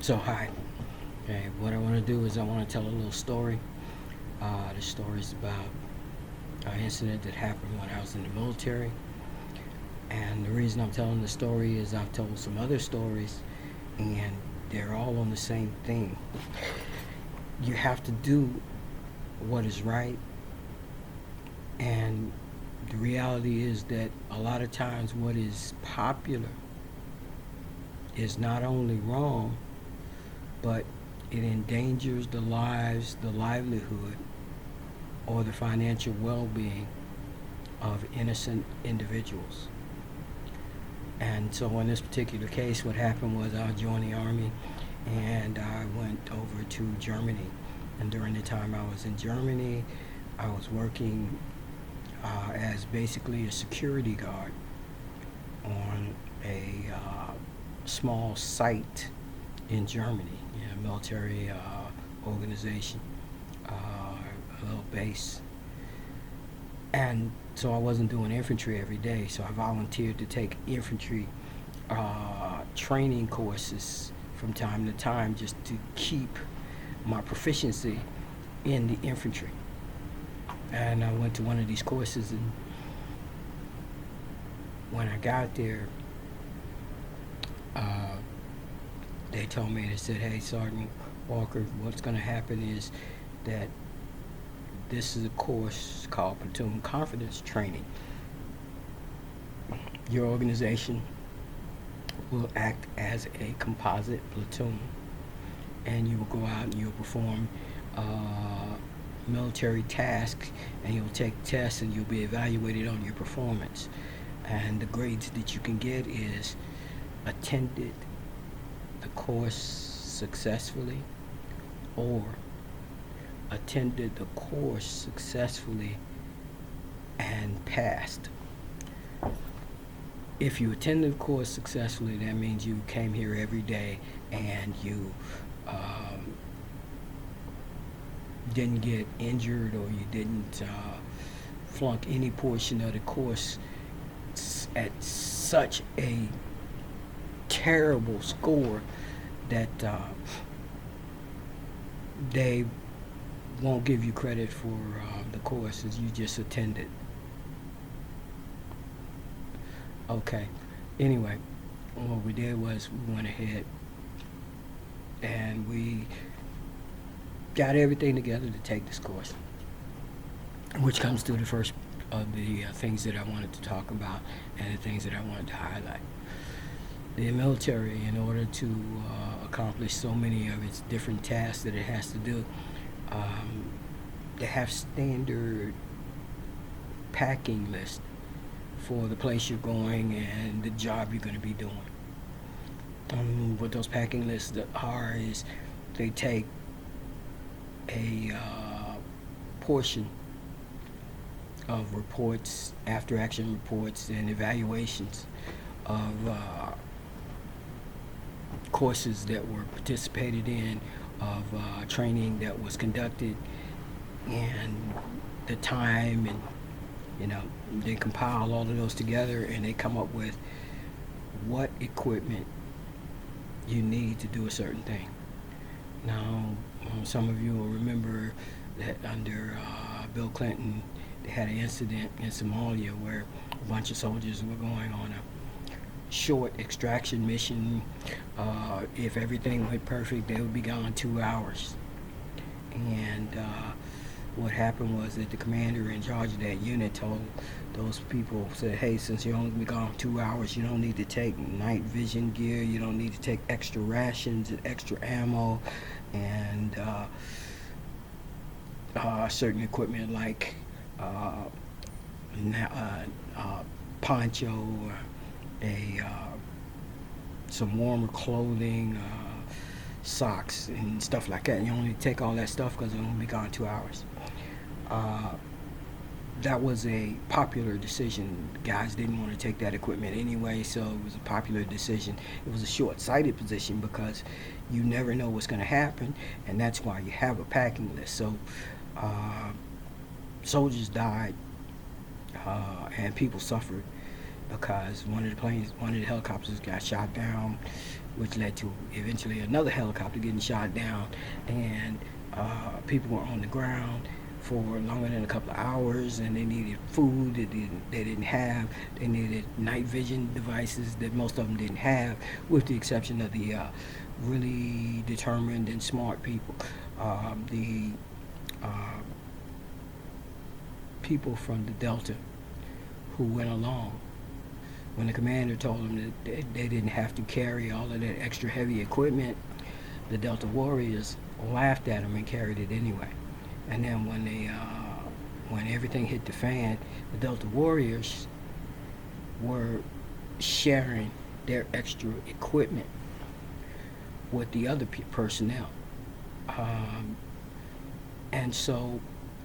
So hi. Okay, what I want to do is I want to tell a little story. The story is about an incident that happened when I was in the military. And the reason I'm telling the story is I've told some other stories, and they're all on the same thing. You have to do what is right, and the reality is that a lot of times what is popular is not only wrong, but it endangers the lives, the livelihood, or the financial well-being of innocent individuals. And so in this particular case, what happened was I joined the army and I went over to Germany. And during the time I was in Germany, I was working as basically a security guard on a small site in Germany, a military organization, a little base. And so I wasn't doing infantry every day, so I volunteered to take infantry training courses from time to time just to keep my proficiency in the infantry. And I went to one of these courses, and when I got there, uh, they told me, they said, "Hey, Sergeant Walker, what's going to happen is that this is a course called Platoon Confidence Training. Your organization will act as a composite platoon, and you will go out and you'll perform military tasks, and you'll take tests, and you'll be evaluated on your performance. And the grades that you can get is attended the course successfully, or attended the course successfully and passed. If you attended the course successfully, that means you came here every day and you um, didn't get injured, or you didn't flunk any portion of the course at such a terrible score that they won't give you credit for the courses you just attended. Okay. Anyway, what we did was we went ahead and we got everything together to take this course, which comes to the first of the things that I wanted to talk about and the things that I wanted to highlight. The military, in order to accomplish so many of its different tasks that it has to do, um, they have standard packing list for the place you're going and the job you're going to be doing. What those packing lists are is they take a portion of reports, after action reports, and evaluations of courses that were participated in, of training that was conducted, and the time, and they compile all of those together and they come up with what equipment you need to do a certain thing. Now, some of you will remember that under Bill Clinton, they had an incident in Somalia where a bunch of soldiers were going on a short extraction mission. If everything went perfect, they would be gone 2 hours. And what happened was that the commander in charge of that unit told those people, said, "Hey, since you're only be gone 2 hours, you don't need to take night vision gear, you don't need to take extra rations and extra ammo, and certain equipment like poncho, or a some warmer clothing, socks and stuff like that. You only take all that stuff because it'll only be gone 2 hours." Uh, that was a popular decision. Guys didn't want to take that equipment anyway, so it was a popular decision. It was a short-sighted position because you never know what's going to happen, and that's why you have a packing list. So uh, soldiers died, and people suffered because one of the helicopters got shot down, which led to eventually another helicopter getting shot down, and people were on the ground for longer than a couple of hours, and they needed food that they didn't have. They needed night vision devices that most of them didn't have, with the exception of the really determined and smart people. The uh, people from the Delta who went along. When the commander told them that they didn't have to carry all of that extra heavy equipment, the Delta Warriors laughed at them and carried it anyway. And then when everything hit the fan, the Delta Warriors were sharing their extra equipment with the other personnel. Um, and so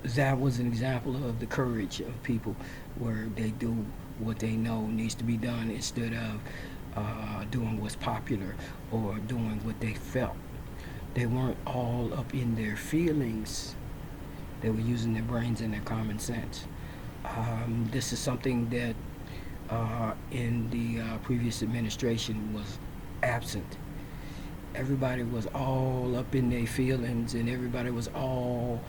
that was an example of the courage of people, where they do what they know needs to be done instead of doing what's popular or doing what they felt. They weren't all up in their feelings. They were using their brains and their common sense. This is something that in the previous administration was absent. Everybody was all up in their feelings, and everybody was all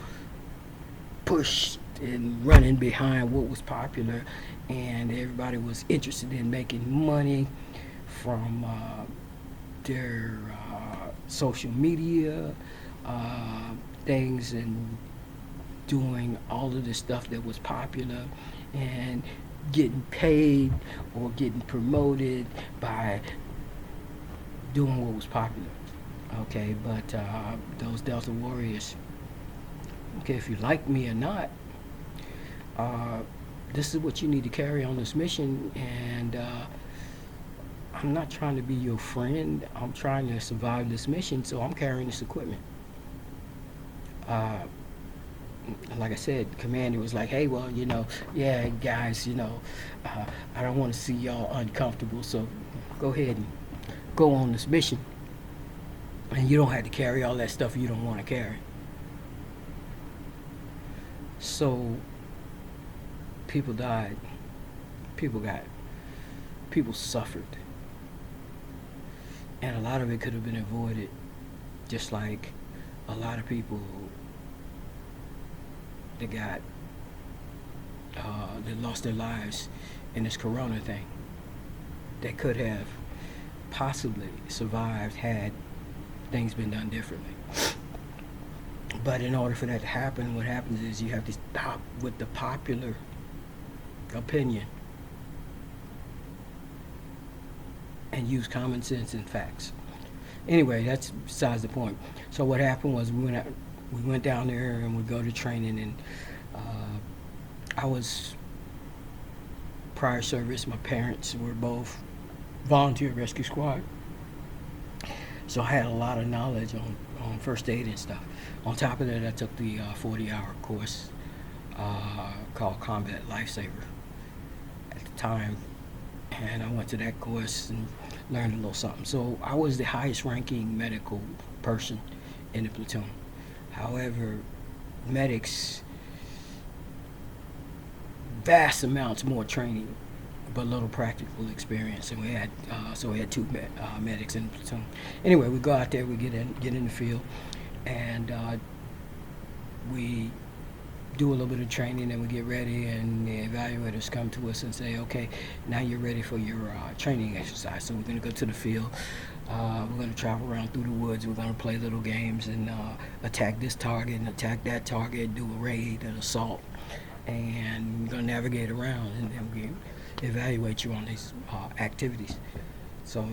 pushed and running behind what was popular, and everybody was interested in making money from their social media things, and doing all of the stuff that was popular, and getting paid or getting promoted by doing what was popular. Okay, but those Delta Warriors, okay, if you like me or not, uh, this is what you need to carry on this mission. And I'm not trying to be your friend. I'm trying to survive this mission, so I'm carrying this equipment. Uh, like I said, the commander was like, hey, well, yeah, guys, I don't want to see y'all uncomfortable, so go ahead and go on this mission. And you don't have to carry all that stuff you don't want to carry. So people died. People suffered. And a lot of it could have been avoided, just like a lot of people that got that lost their lives in this corona thing. They could have possibly survived had things been done differently. But in order for that to happen, what happens is you have to stop with the popular opinion and use common sense and facts. Anyway, that's besides the point. So what happened was we went down there and we go to training, and I was prior service. My parents were both volunteer rescue squad, so I had a lot of knowledge on first aid and stuff. On top of that, I took the 40-hour course called Combat Lifesaver at the time, and I went to that course and learned a little something. So I was the highest ranking medical person in the platoon. However, medics, vast amounts more training, but little practical experience. And we had two medics in the platoon. Anyway, we go out there, we get in the field, and we do a little bit of training, and we get ready, and the evaluators come to us and say, okay, now you're ready for your training exercise. So we're going to go to the field. We're going to travel around through the woods. We're going to play little games and attack this target and attack that target, do a raid, an assault, and we're going to navigate around, and then we evaluate you on these activities. So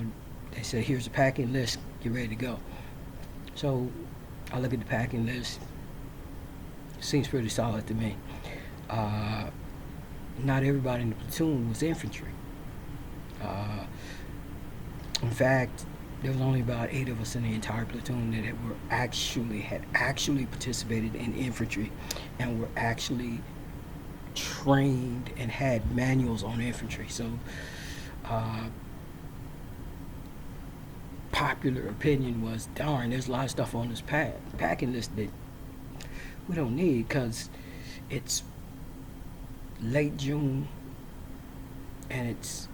they said, here's a packing list, get ready to go. So I look at the packing list. Seems pretty solid to me. Not everybody in the platoon was infantry. In fact, there was only about 8 of us in the entire platoon that had actually participated in infantry and were actually trained and had manuals on infantry. So popular opinion was, darn, there's a lot of stuff on this packing list that we don't need, because it's late June and it's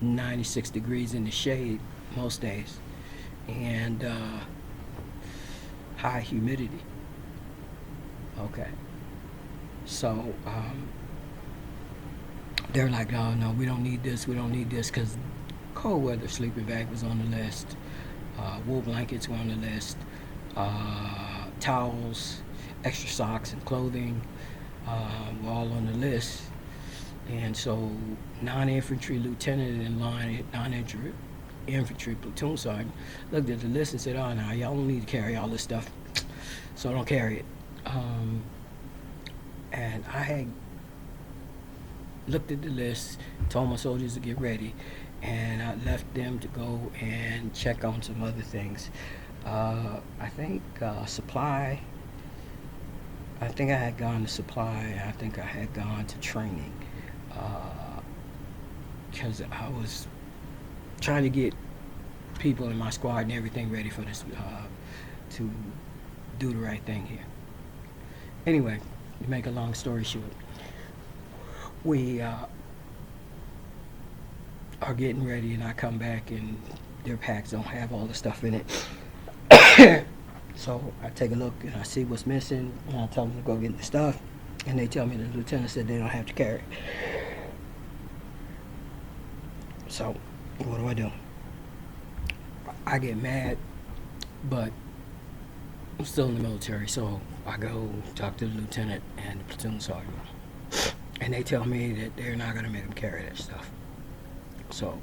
96 degrees in the shade most days, and high humidity. Okay. So they're like, oh no, we don't need this, because cold weather sleeping bag was on the list, wool blankets were on the list, towels, extra socks and clothing were all on the list. And so non-infantry lieutenant in line, non-infantry platoon sergeant looked at the list and said, oh no, y'all don't need to carry all this stuff, so don't carry it. And I had looked at the list, told my soldiers to get ready, and I left them to go and check on some other things. I think supply. I think I had gone to supply. I think I had gone to training, because I was trying to get people in my squad and everything ready for this, to do the right thing here. Anyway, to make a long story short, we are getting ready, and I come back and their packs don't have all the stuff in it. So I take a look and I see what's missing, and I tell them to go get the stuff, and they tell me the lieutenant said they don't have to carry it. So what do? I get mad, but I'm still in the military, so I go talk to the lieutenant and the platoon sergeant, and they tell me that they're not going to make them carry that stuff. So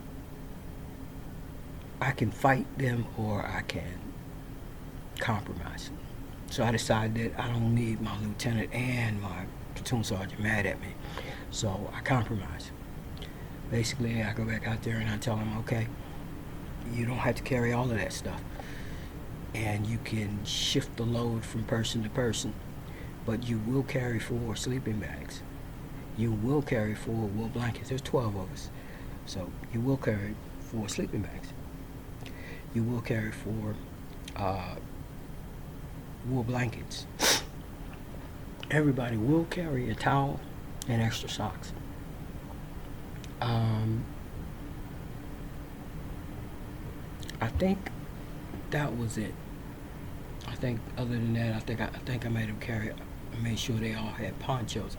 I can fight them or I can compromise. So I decided that I don't need my lieutenant and my platoon sergeant mad at me. So I compromise. Basically, I go back out there and I tell them, okay, you don't have to carry all of that stuff, and you can shift the load from person to person, but you will carry 4 sleeping bags. You will carry 4 wool blankets. There's 12 of us. So you will carry 4 sleeping bags. You will carry 4 wool blankets. Everybody will carry a towel and extra socks. I think that was it. I think other than that, I think I made them carry. I made sure they all had ponchos.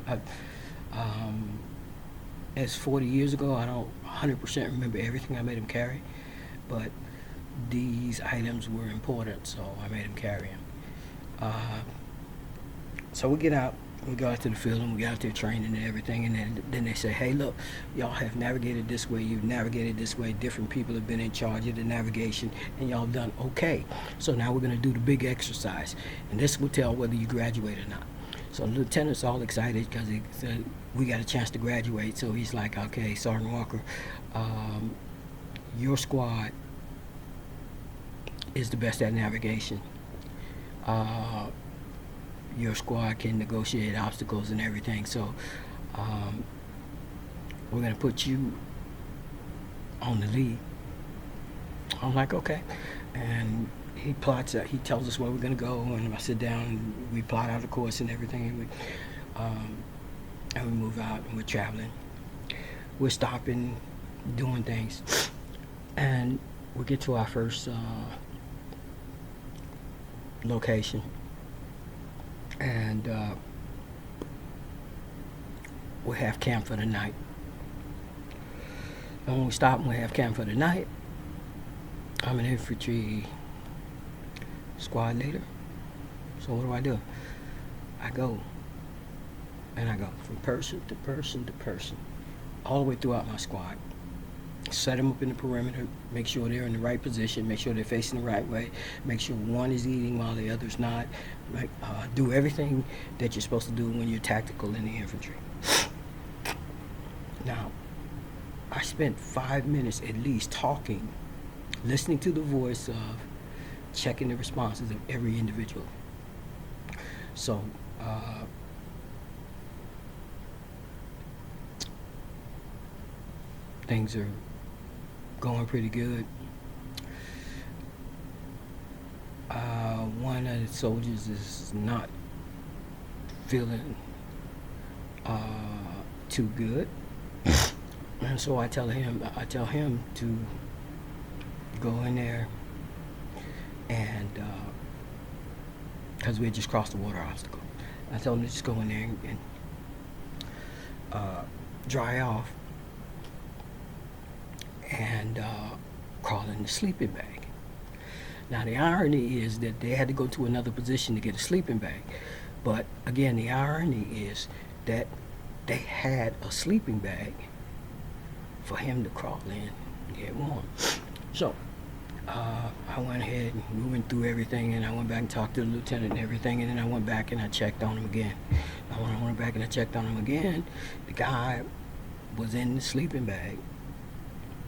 As 40 years ago, I don't 100% remember everything I made them carry, but these items were important, so I made them carry them. So we get out, we go out to the field, and we get out there training and everything, and then they say, hey, look, y'all have navigated this way, you've navigated this way, different people have been in charge of the navigation, and y'all done okay. So now we're going to do the big exercise, and this will tell whether you graduate or not. So the lieutenant's all excited because he said, we got a chance to graduate. So he's like, okay, Sergeant Walker, your squad is the best at navigation. Your squad can negotiate obstacles and everything. So we're going to put you on the lead. I'm like, okay. And he plots out, he tells us where we're going to go, and I sit down and we plot out the course and everything, and we move out, and we're traveling. We're stopping, doing things, and we get to our first location, and we have camp for the night. And when we stop and we have camp for the night, I'm an infantry squad leader. So what do? I go, and I go from person to person to person, all the way throughout my squad. Set them up in the perimeter, make sure they're in the right position, make sure they're facing the right way, make sure one is eating while the other's not. Do everything that you're supposed to do when you're tactical in the infantry. Now, I spent 5 minutes at least talking, listening to the voice of, checking the responses of every individual. So, things are going pretty good. One of the soldiers is not feeling too good. And so I tell him to go in there and, because we had just crossed the water obstacle. I told him to just go in there and dry off and crawl in the sleeping bag. Now the irony is that they had to go to another position to get a sleeping bag. But again, the irony is that they had a sleeping bag for him to crawl in and get warm. So I went ahead and we went through everything, and I went back and talked to the lieutenant and everything, and then I went back and I checked on him again. Now when I went back and I checked on him again, the guy was in the sleeping bag,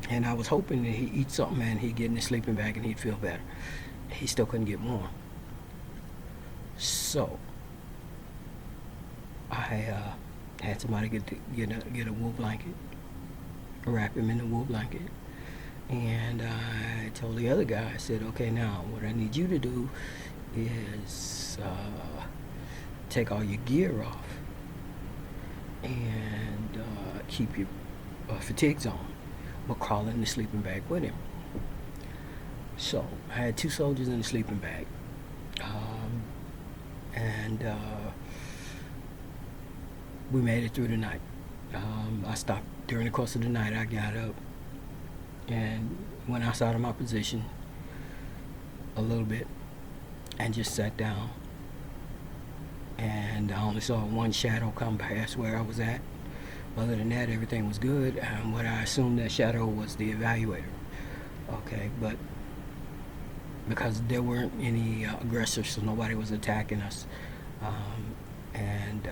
and I was hoping that he'd eat something and he'd get in the sleeping bag and he'd feel better. He still couldn't get warm. So I had somebody get a wool blanket, wrap him in the wool blanket, and I told the other guy, I said, okay, now what I need you to do is take all your gear off and keep your fatigues on, but crawl in the sleeping bag with him. So I had 2 soldiers in the sleeping bag, and we made it through the night. I stopped during the course of the night. I got up and went outside of my position a little bit and just sat down, and I only saw one shadow come past where I was at. Other than that, everything was good, and what I assumed that shadow was the evaluator. Okay, but because there weren't any aggressors, so nobody was attacking us, and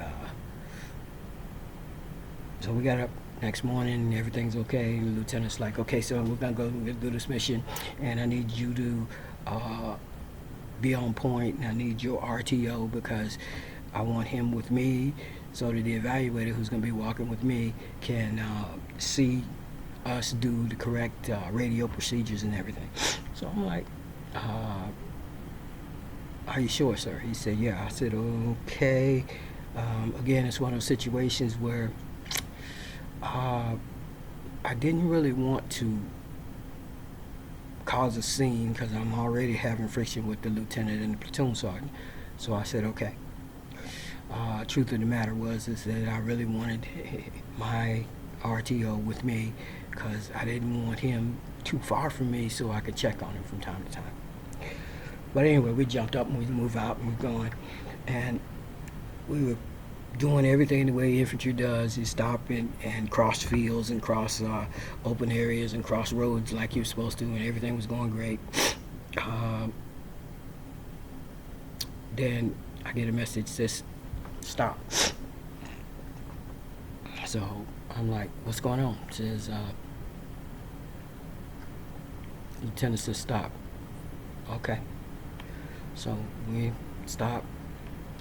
so we got up next morning, everything's okay. The lieutenant's like, okay, so we're gonna do this mission, and I need you to be on point, and I need your RTO because I want him with me so that the evaluator who's gonna be walking with me can see us do the correct radio procedures and everything. So I'm like, are you sure, sir? He said, yeah. I said, okay. Again, it's one of those situations where I didn't really want to cause a scene because I'm already having friction with the lieutenant and the platoon sergeant. So I said, okay. Truth of the matter is that I really wanted my RTO with me because I didn't want him too far from me so I could check on him from time to time. But anyway, we jumped up and we moved out and we're going, and we were doing everything the way infantry does. You stop and cross fields and cross open areas and cross roads like you're supposed to, and everything was going great. Then I get a message that says stop. So I'm like, what's going on? It says lieutenant says stop. Okay. So we stopped.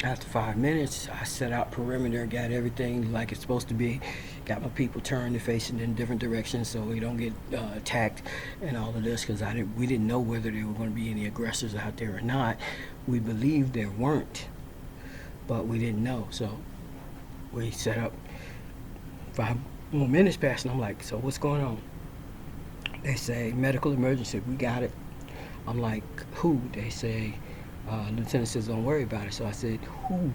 After 5 minutes, I set out perimeter, got everything like it's supposed to be, got my people turned and facing in different directions so we don't get attacked and all of this, because we didn't know whether there were going to be any aggressors out there or not. We believed there weren't, but we didn't know. So we set up. 5 more minutes passed, and I'm like, so what's going on? They say medical emergency. We got it. I'm like, who? They say lieutenant says don't worry about it. So I said, who?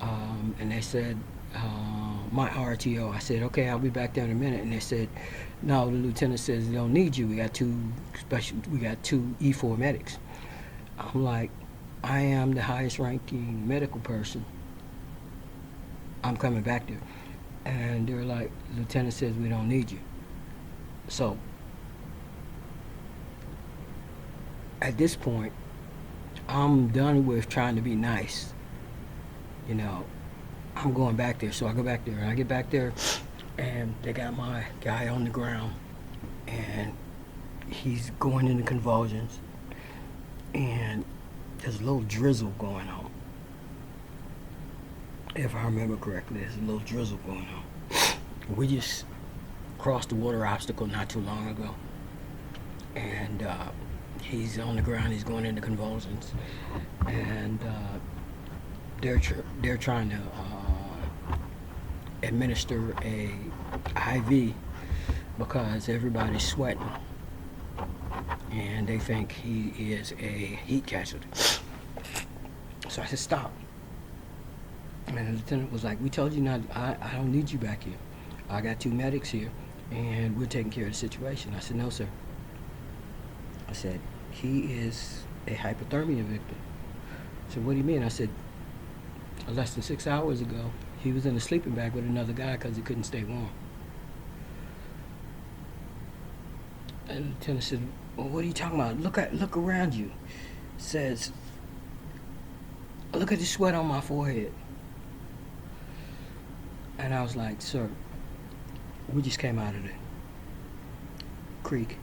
And they said my RTO. I said, okay, I'll be back there in a minute. And they said, no, the lieutenant says they don't need you. We got two E4 medics. I'm like, I am the highest ranking medical person. I'm coming back there. And they're like, lieutenant says we don't need you. So at this point, I'm done with trying to be nice. You know, I'm going back there. So I go back there, and I get back there, and they got my guy on the ground, and he's going into convulsions, and there's a little drizzle going on. If I remember correctly, there's a little drizzle going on. We just crossed the water obstacle not too long ago, and he's on the ground. He's going into convulsions, and they're trying to administer a IV because everybody's sweating and they think he is a heat casualty. So I said, stop. And the lieutenant was like, we told you not, I don't need you back here. I got 2 medics here and we're taking care of the situation. I said, no, sir. I said, he is a hypothermia victim. So what do you mean? I said, less than 6 hours ago, he was in a sleeping bag with another guy because he couldn't stay warm. And the lieutenant said, well, what are you talking about? Look around you. Says, look at the sweat on my forehead. And I was like, sir, we just came out of the creek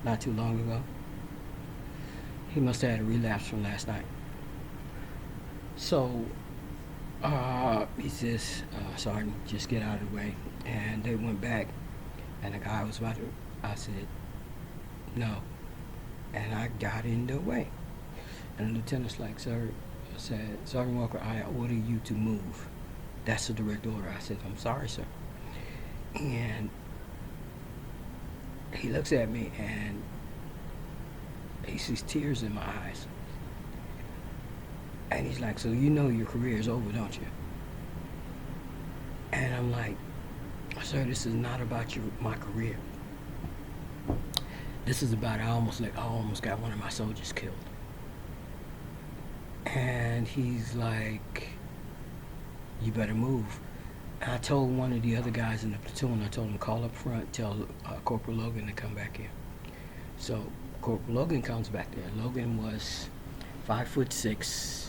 not too long ago. He must have had a relapse from last night. So he says, Sergeant, just get out of the way. And they went back, and the guy was about to, I said, no. And I got in the way. And the lieutenant's like, sir, I said, Sergeant Walker, I order you to move. That's a direct order. I said, I'm sorry, sir. And he looks at me, and he sees tears in my eyes. And he's like, so you know your career is over, don't you? And I'm like, sir, this is not about my career. This is about I almost got one of my soldiers killed. And he's like, you better move. And I told one of the other guys in the platoon, I told him, call up front, tell Corporal Logan to come back here. So Corporal Logan comes back there. Logan was 5'6",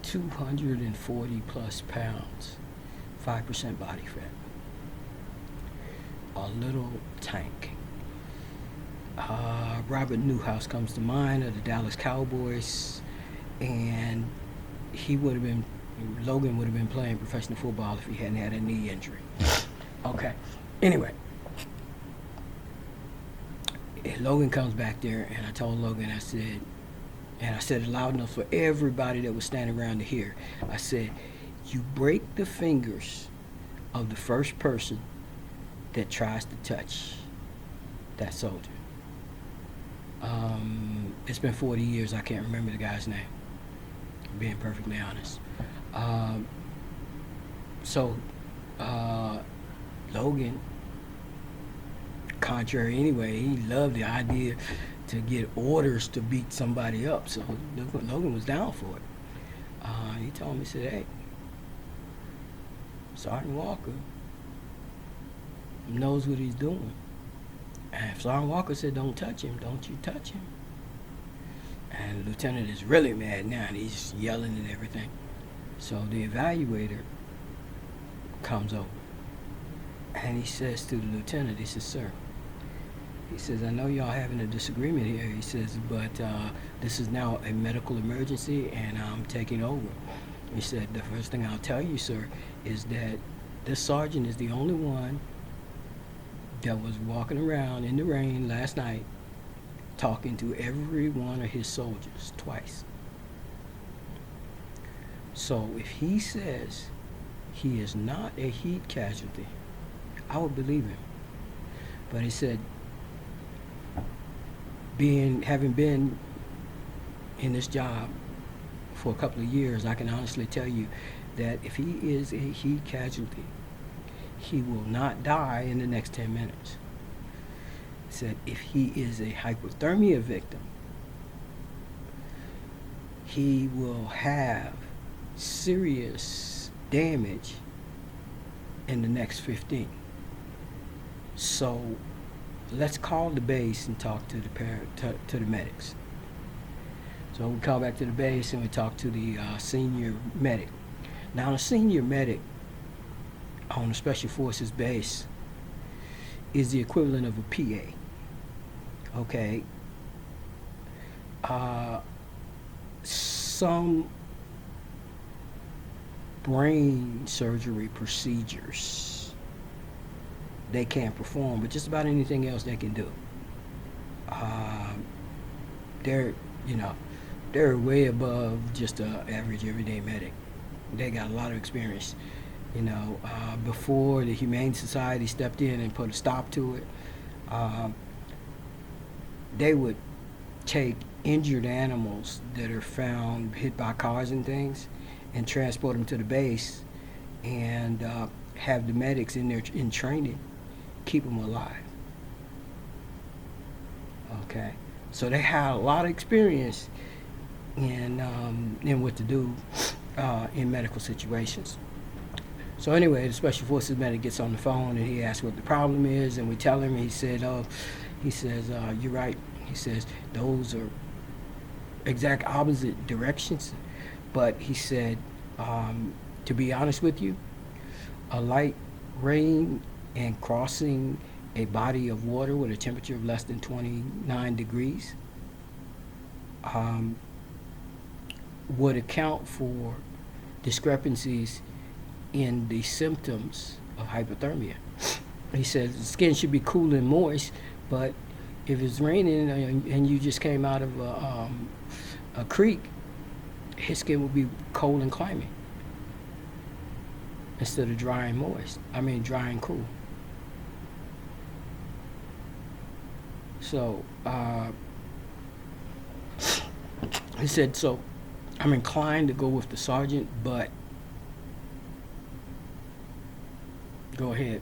240 plus pounds, 5% body fat, a little tank. Robert Newhouse comes to mind of the Dallas Cowboys, and Logan would have been playing professional football if he hadn't had a knee injury. Okay. Anyway, Logan comes back there, and I told Logan, I said it loud enough for everybody that was standing around to hear. I said, you break the fingers of the first person that tries to touch that soldier. It's been 40 years. I can't remember the guy's name, being perfectly honest. Logan, contrary anyway, he loved the idea to get orders to beat somebody up. So Logan was down for it. He told me, he said, hey, Sergeant Walker knows what he's doing. And if Sergeant Walker said, don't touch him, don't you touch him. And the lieutenant is really mad now, and he's yelling and everything. So the evaluator comes over, and he says to the lieutenant, he says, sir, he says, I know y'all having a disagreement here. He says, but this is now a medical emergency, and I'm taking over. He said, the first thing I'll tell you, sir, is that this sergeant is the only one that was walking around in the rain last night talking to every one of his soldiers twice. So if he says he is not a heat casualty, I would believe him. But he said, having been in this job for a couple of years, I can honestly tell you that if he is a heat casualty, he will not die in the next 10 minutes. He said if he is a hypothermia victim, he will have serious damage in the next 15. So let's call the base and talk to the medics. So we call back to the base and we talk to the senior medic. Now the senior medic on the Special Forces base is the equivalent of a PA. Okay. Some brain surgery procedures they can't perform, but just about anything else they can do. They're way above just an average everyday medic. They got a lot of experience Before the Humane Society stepped in and put a stop to it, uh, they would take injured animals that are found hit by cars and things and transport them to the base and have the medics in there in training keep them alive. Okay, so they had a lot of experience in what to do in medical situations. So anyway, the special forces medic gets on the phone and he asks what the problem is, and we tell him. He said, he says, "You're right." He says those are exact opposite directions, but he said, to be honest with you, a light rain and crossing a body of water with a temperature of less than 29 degrees um, would account for discrepancies in the symptoms of hypothermia. He says the skin should be cool and moist, but if it's raining and you just came out of a creek, his skin will be cold and clammy instead of dry and moist. I mean, dry and cool. So he said, so I'm inclined to go with the sergeant, but go ahead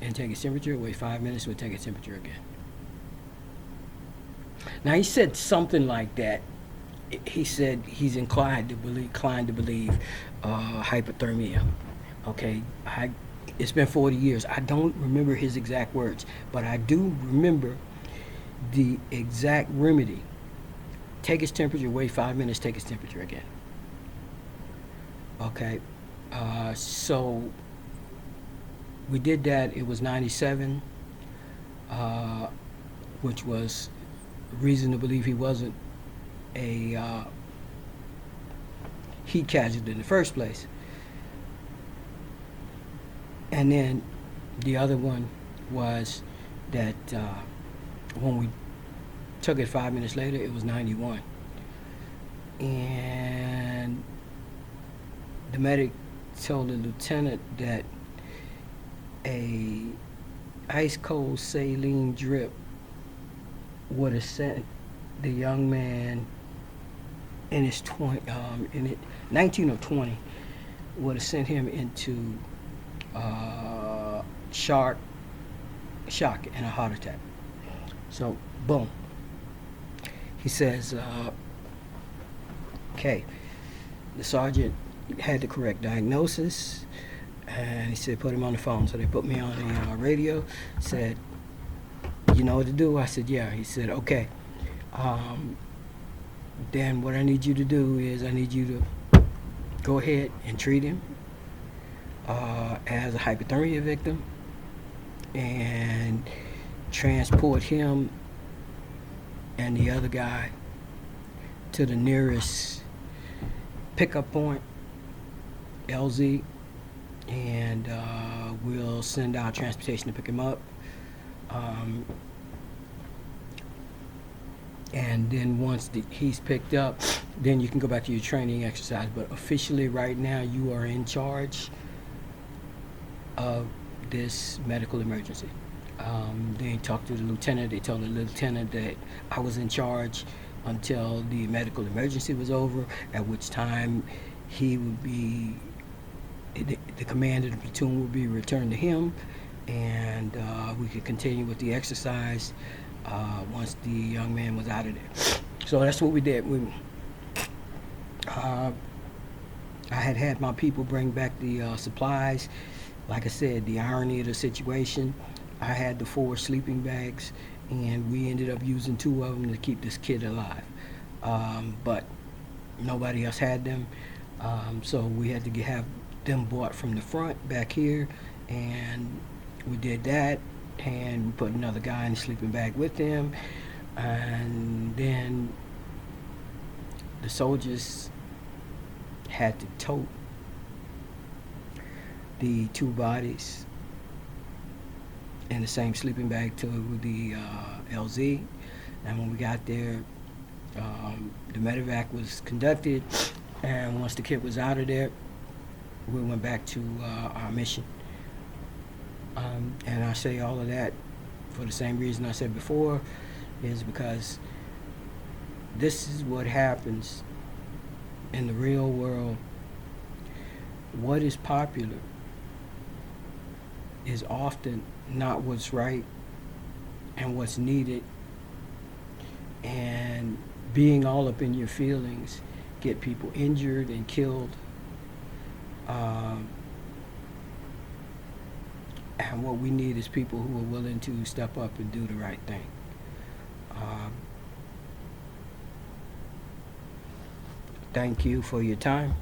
and take his temperature. Wait 5 minutes, we'll take his temperature again. Now he said something like that. He said he's inclined to believe hypothermia. Okay, it's been 40 years. I don't remember his exact words, but I do remember the exact remedy. Take his temperature, wait 5 minutes, take his temperature again. Okay, so we did that. It was 97, which was reason to believe he wasn't a heat casualty in the first place. And then the other one was that when we took it 5 minutes later, it was 91. And the medic told the lieutenant that a ice cold saline drip would have sent the young man in his 19 or 20, would have sent him into shock and a heart attack. So, boom. He says, okay, the sergeant had the correct diagnosis, and he said, put him on the phone. So they put me on the radio, said, you know what to do? I said, yeah. He said, okay. Then what I need you to do is I need you to go ahead and treat him as a hypothermia victim and transport him and the other guy to the nearest pickup point, LZ, and we'll send out transportation to pick him up. And then once he's picked up, then you can go back to your training exercise. But officially right now, you are in charge of this medical emergency. They talked to the lieutenant. They told the lieutenant that I was in charge until the medical emergency was over, at which time he would be, the command of the platoon would be returned to him, and we could continue with the exercise once the young man was out of there. So that's what we did. I had my people bring back the supplies. Like I said, the irony of the situation, I had the 4 sleeping bags, and we ended up using 2 of them to keep this kid alive. But nobody else had them, so we had to have them bought from the front back here, and we did that, and we put another guy in the sleeping bag with him, and then the soldiers had to tote the 2 bodies in the same sleeping bag to the LZ. And when we got there, the medevac was conducted, and once the kid was out of there, we went back to our mission. And I say all of that for the same reason I said before, is because this is what happens in the real world. What is popular is often not what's right and what's needed, and being all up in your feelings get people injured and killed. Um, and what we need is people who are willing to step up and do the right thing. Um, Thank you for your time.